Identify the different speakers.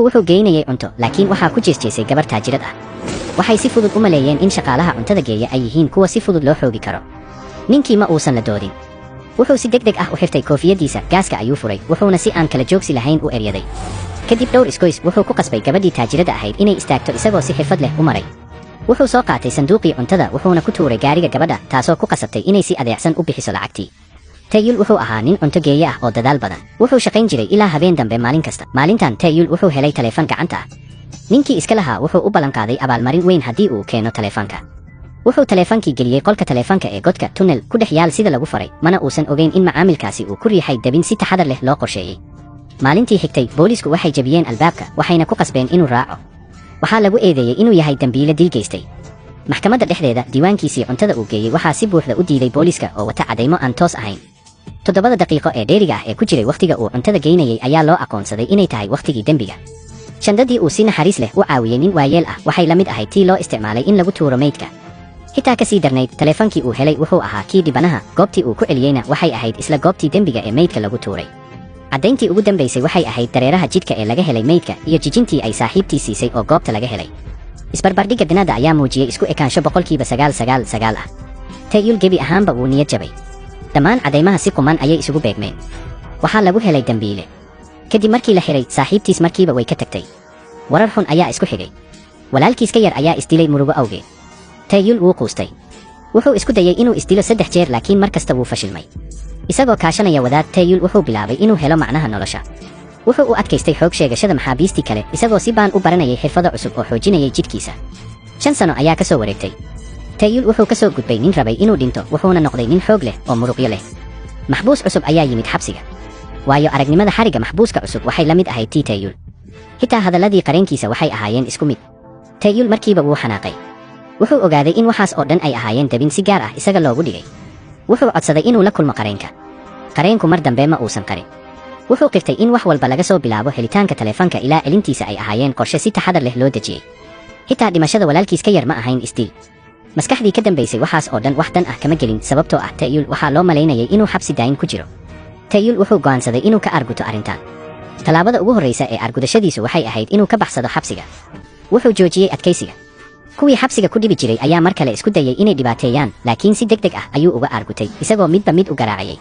Speaker 1: wuxuu geynayay cunto laakiin waxaa ku jeesjeesay gabar taajirad ah. waxay si fudud u maleeyeen in shaqaalaha cuntada geeya ay yihiin kuwa si fudud loo xoogi karo. ninkii ma uusan la doodin. wuxuu si degdeg ah u xirtay koofiyadiisa, gaaska ayuu furay, wuxuuna si aan kala joogsi lahayn u eryaday. kadib dhowr iskoys wuxuu ku qasbay gabadhii taajirada ahayd inay istaagto isagoo si xirfad leh u maray. wuxuu soo qaatay sanduuqii cuntada wuxuuna ku tuuray gaariga gabadha, taasoo ku qasabtay inay si adeecsan u bixiso lacagtii. Taeyul wuxuu ahaa nin cunto geeye ah oo dadaal badan. wuxuu shaqayn jiray ilaa habeen dambe maalin kasta. maalintan Taeyul wuxuu helay taleefan gacanta ah. ninkii iska lahaa wuxuu u ballan qaaday abaalmarin weyn haddii uu keeno taleefanka. wuxuu taleefankii geliyey qolka taleefanka ee godka tunnel ku dhex yaal sida lagu faray, mana uusan ogeyn in macaamilkaasi uu ku riixay dabin si taxadar leh loo qorsheeyey. maalintii xigtay booliisku waxay jabiyeen albaabka, waxayna ku qasbeen inuu raaco. waxaa lagu eedeeyey inuu yahay dambiile dil geystay. maxkamadda dhexdeeda diiwaankiisii cuntada uu geeyey waxaa si buuxda u diiday booliiska oo wata caddaymo aan toos ahayn. 7 daqiiqo ee dheeriga ah ee ku jiray wakhtiga uu cuntada geynayay ayaa loo aqoonsaday inay tahay wakhtigii dembiga. shandadii uu si naxariis leh u caawiyey nin waayeel ah waxay la mid ahayd tii loo isticmaalay in lagu tuuro meydka. xitaa ka sii darnayd, taleefankii uu helay wuxuu ahaa kii dhibanaha, goobtii uu ku celiyeyna waxay ahayd isla goobtii dembiga ee meydka lagu tuuray. caddayntii ugu dambaysay waxay ahayd dareeraha jidhka ee laga helay meydka iyo jijintii ay saaxiibtii siisay oo goobta laga helay. isbarbardhigga danaada ayaa muujiyey isku ekaansho 999% ah. Taeyul gebi ahaanba wuu niyad jabay. dhammaan caddaymaha si quman ayay isugu beegmeen. waxaa lagu helay dambiile. kadib markii la xiray, saaxiibtiis markiiba way ka tagtay. warar xun ayaa isku xigay. walaalkiis ka yar ayaa isdilay murugo awgeed. Taeyul wuu quustay. wuxuu isku dayay inuu isdilo 3 jeer laakiin mar kasta wuu fashilmay. isagoo kaashanaya wadaad, Taeyul wuxuu bilaabay inuu helo macnaha nolosha. wuxuu u adkaystay xoog sheegashada maxaabiistii kale, isagoo si baan u baranayay xirfado cusub oo xoojinayay jidhkiisa. 5 sano ayaa ka soo wareegtay. Taeyul wuxuu ka soo gudbay nin rabay inuu dhinto, wuxuuna noqday nin xoog leh oo muruqyo leh. maxbuus cusub ayaa yimid xabsiga. waayo aragnimada xariga maxbuuska cusub waxay la mid ahayd tii Taeyul. xitaa hadalladii qareenkiisa waxay ahaayeen isku mid. Taeyul markiiba wuu xanaaqay. wuxuu ogaaday in waxaas oo dhan ay ahaayeen dabin si gaar ah isaga loogu dhigay. wuxuu codsaday inuu la kulmo qareenka. qareenku mar dambe ma uusan qarin. wuxuu qirtay in wax walba laga soo bilaabo helitaanka taleefanka ilaa celintiisa ay ahaayeen qorshe si taxadar leh loo dejiyey. xitaa dhimashada walaalkiis ka yar ma ahayn isdil. maskaxdii ka dambaysay waxaas oo dhan wax dan ah kama gelin, sababtoo ah Taeyul waxaa loo malaynayay inuu xabsi daayin ku jiro. Taeyul wuxuu go'aansaday inuu ka arguto arrintan. tallaabada ugu horreysa ee argudashadiisu waxay ahayd inuu ka baxsado xabsiga. wuxuu joojiyey adkaysiga. kuwii xabsiga ku dhibi jiray ayaa mar kale isku dayay inay dhibaateeyaan, laakiin si degdeg ah ayuu uga argutay, isagoo midba mid u garaacayay.